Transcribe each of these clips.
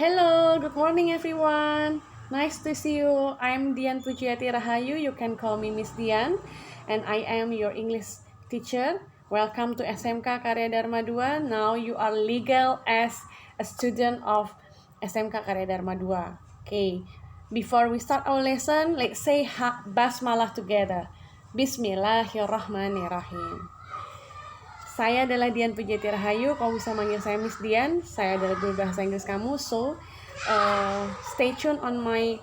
Hello, good morning everyone. Nice to see you. I'm Dian Pujiati Rahayu. You can call me Miss Dian, and I am your English teacher. Welcome to SMK Karya Dharma 2. Now you are legal as a student of SMK Karya Dharma 2. Okay. Before we start our lesson, let's say basmalah together. Bismillahirrahmanirrahim. Saya adalah Dian Pujiati Rahayu. Kamu bisa manggil saya Miss Dian. Saya adalah guru bahasa Inggris kamu. So, stay tune on my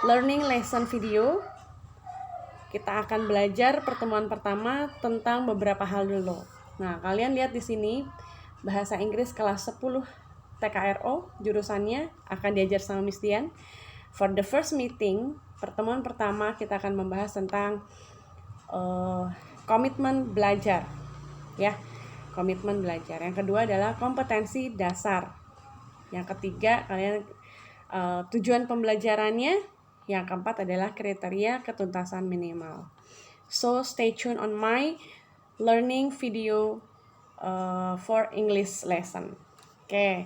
learning lesson video. Kita akan belajar pertemuan pertama tentang beberapa hal dulu. Nah, kalian lihat di sini bahasa Inggris kelas 10 TKRO, jurusannya akan diajar sama Miss Dian. For the first meeting, pertemuan pertama kita akan membahas tentang komitmen belajar. Ya. Komitmen belajar. Yang kedua adalah kompetensi dasar. Yang ketiga, kalian tujuan pembelajarannya. Yang keempat adalah kriteria ketuntasan minimal. So stay tuned on my learning video for English lesson. Okay,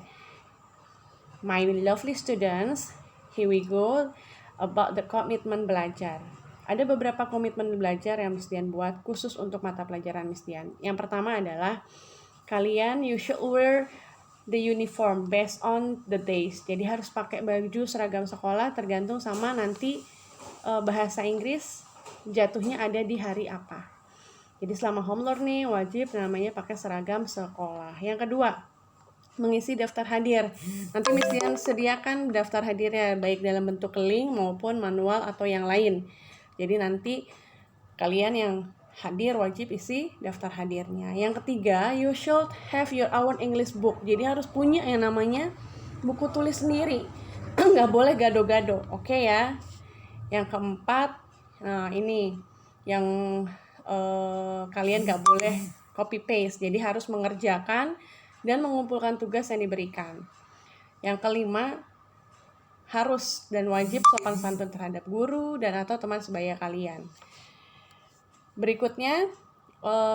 my lovely students, here we go about the komitmen belajar. Ada beberapa komitmen belajar yang Miss Dian buat khusus untuk mata pelajaran Miss Dian. Yang pertama adalah kalian you should wear the uniform based on the days. Jadi harus pakai baju seragam sekolah tergantung sama nanti bahasa Inggris jatuhnya ada di hari apa. Jadi selama home learning wajib namanya pakai seragam sekolah. Yang kedua, mengisi daftar hadir. Nanti Miss Dian sediakan daftar hadirnya baik dalam bentuk link maupun manual atau yang lain. Jadi nanti kalian yang hadir wajib isi daftar hadirnya. Yang ketiga, you should have your own English book. Jadi harus punya yang namanya buku tulis sendiri. Nggak boleh gado-gado, oke ya. Yang keempat, nah ini yang kalian nggak boleh copy paste. Jadi harus mengerjakan dan mengumpulkan tugas yang diberikan. Yang kelima, harus dan wajib sopan santun terhadap guru dan atau teman sebaya kalian. Berikutnya,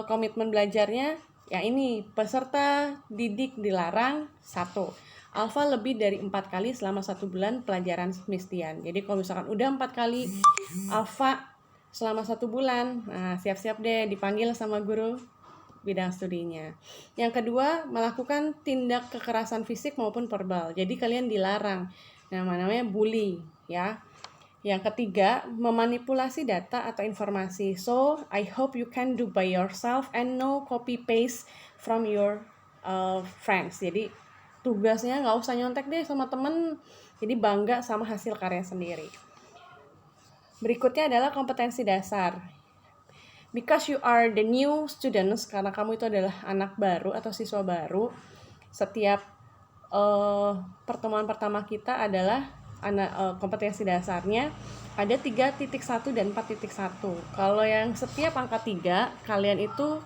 komitmen belajarnya, ya ini, peserta didik dilarang 1. Alfa lebih dari 4 kali selama 1 bulan pelajaran Miss Dian. Jadi kalau misalkan udah 4 kali alfa selama 1 bulan, nah siap-siap deh dipanggil sama guru bidang studinya. Yang kedua, melakukan tindak kekerasan fisik maupun verbal. Jadi kalian dilarang. Namanya bully, ya. Yang ketiga, memanipulasi data atau informasi. So, I hope you can do by yourself and no copy paste from your friends. Jadi, tugasnya nggak usah nyontek deh sama temen. Jadi, bangga sama hasil karya sendiri. Berikutnya adalah kompetensi dasar. Because you are the new students, karena kamu itu adalah anak baru atau siswa baru, setiap pertemuan pertama kita adalah kompetensi dasarnya ada 3.1 dan 4.1. Kalau yang setiap angka 3, kalian itu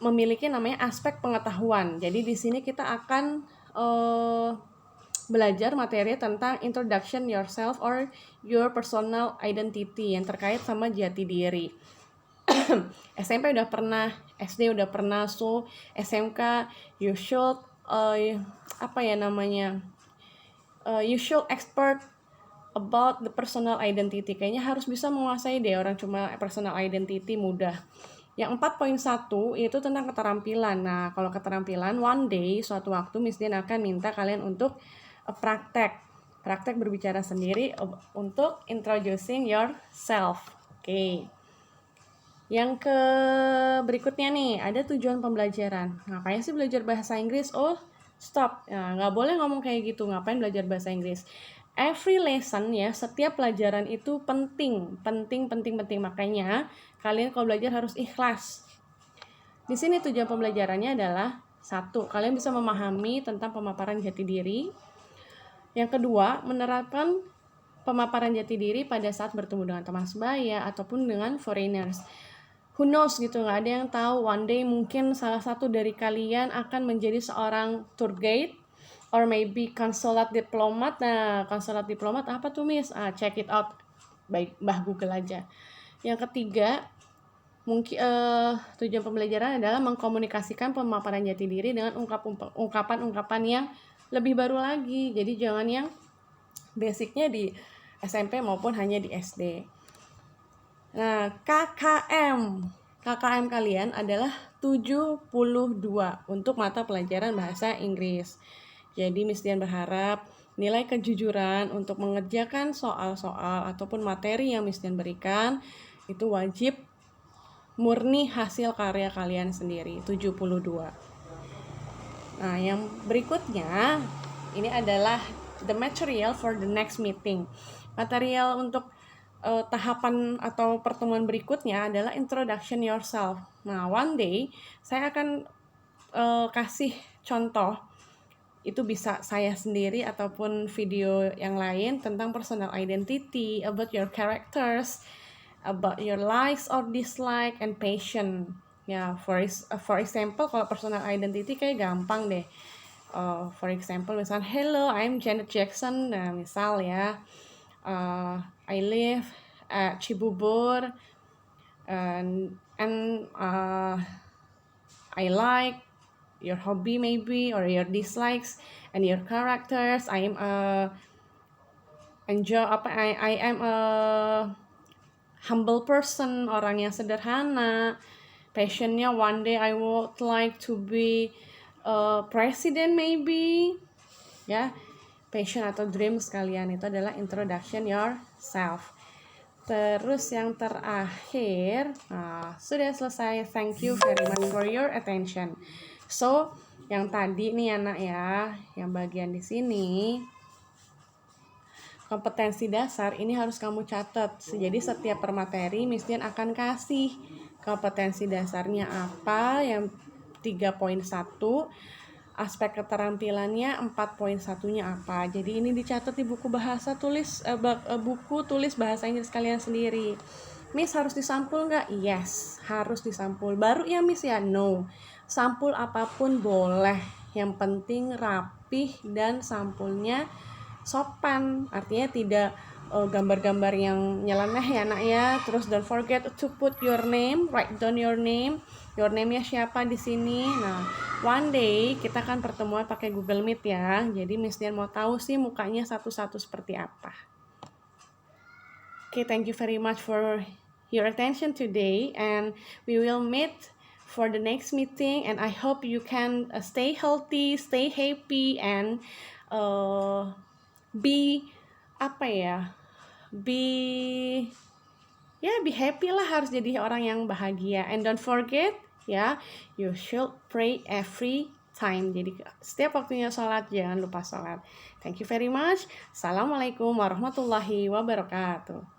memiliki namanya aspek pengetahuan. Jadi di sini kita akan belajar materi tentang introduction yourself or your personal identity yang terkait sama jati diri. SMP udah pernah, SD udah pernah, so SMK you should you should expert about the personal identity. Kayaknya harus bisa menguasai deh, orang cuma personal identity mudah. Yang 4.1 itu tentang keterampilan. Nah, kalau keterampilan, one day, suatu waktu Miss Dian akan minta kalian untuk praktek berbicara sendiri untuk introducing yourself. Oke. Yang berikutnya nih, ada tujuan pembelajaran. Ngapain sih belajar bahasa Inggris? Oh, stop. Nah, nggak boleh ngomong kayak gitu. Ngapain belajar bahasa Inggris? Every lesson ya, setiap pelajaran itu penting. Makanya kalian kalau belajar harus ikhlas. Di sini tujuan pembelajarannya adalah 1, kalian bisa memahami tentang pemaparan jati diri. Yang kedua, menerapkan pemaparan jati diri pada saat bertemu dengan teman sebaya ataupun dengan foreigners. Who knows gitu, nggak ada yang tahu, one day mungkin salah satu dari kalian akan menjadi seorang tour guide or maybe konsulat diplomat. Nah, konsulat diplomat apa tuh Miss? Check it out, baik Mbah Google aja. Yang ketiga, mungkin tujuan pembelajaran adalah mengkomunikasikan pemaparan jati diri dengan ungkapan-ungkapan yang lebih baru lagi. Jadi jangan yang basicnya di SMP maupun hanya di SD. Nah, KKM kalian adalah 72 untuk mata pelajaran bahasa Inggris. Jadi Miss Dian berharap nilai kejujuran untuk mengerjakan soal-soal ataupun materi yang Miss Dian berikan itu wajib murni hasil karya kalian sendiri, 72. Nah, yang berikutnya ini adalah the material for the next meeting. Material untuk tahapan atau pertemuan berikutnya adalah introduction yourself. Nah, one day saya akan kasih contoh, itu bisa saya sendiri ataupun video yang lain tentang personal identity, about your characters, about your likes or dislike and passion. Ya, for example, kalau personal identity kayak gampang deh. For example, misal hello, I'm Janet Jackson. Nah, misal ya, I live at Cibubur, and I like your hobby maybe or your dislikes and your characters. I am I am a humble person, orang yang sederhana. Passionnya one day I would like to be a president maybe. Ya, passion atau dream sekalian itu adalah introduction yourself. Terus yang terakhir, sudah selesai. Thank you very much for your attention. So, yang tadi nih anak ya, yang bagian di sini, kompetensi dasar ini harus kamu catat. Jadi setiap per materi Miss Dian akan kasih kompetensi dasarnya apa, yang 3.1, aspek keterampilannya 4.1-nya apa. Jadi ini dicatat di buku buku tulis bahasa Inggris kalian sendiri. Miss harus disampul nggak? Yes, harus disampul. Baru ya Miss ya? No. Sampul apapun boleh. Yang penting rapih dan sampulnya sopan. Artinya tidak gambar-gambar yang nyeleneh ya nak ya. Terus don't forget to put your name, write down your name. Your name-nya siapa di sini. Nah, one day kita akan pertemuan pakai Google Meet ya. Jadi Miss Dian mau tahu sih mukanya satu-satu seperti apa. Okay, thank you very much for your attention today, and we will meet for the next meeting, and I hope you can stay healthy, stay happy, and be be happy lah, harus jadi orang yang bahagia. And don't forget ya, you should pray every time. Jadi setiap waktunya sholat jangan lupa sholat. Thank you very much. Assalamualaikum warahmatullahi wabarakatuh.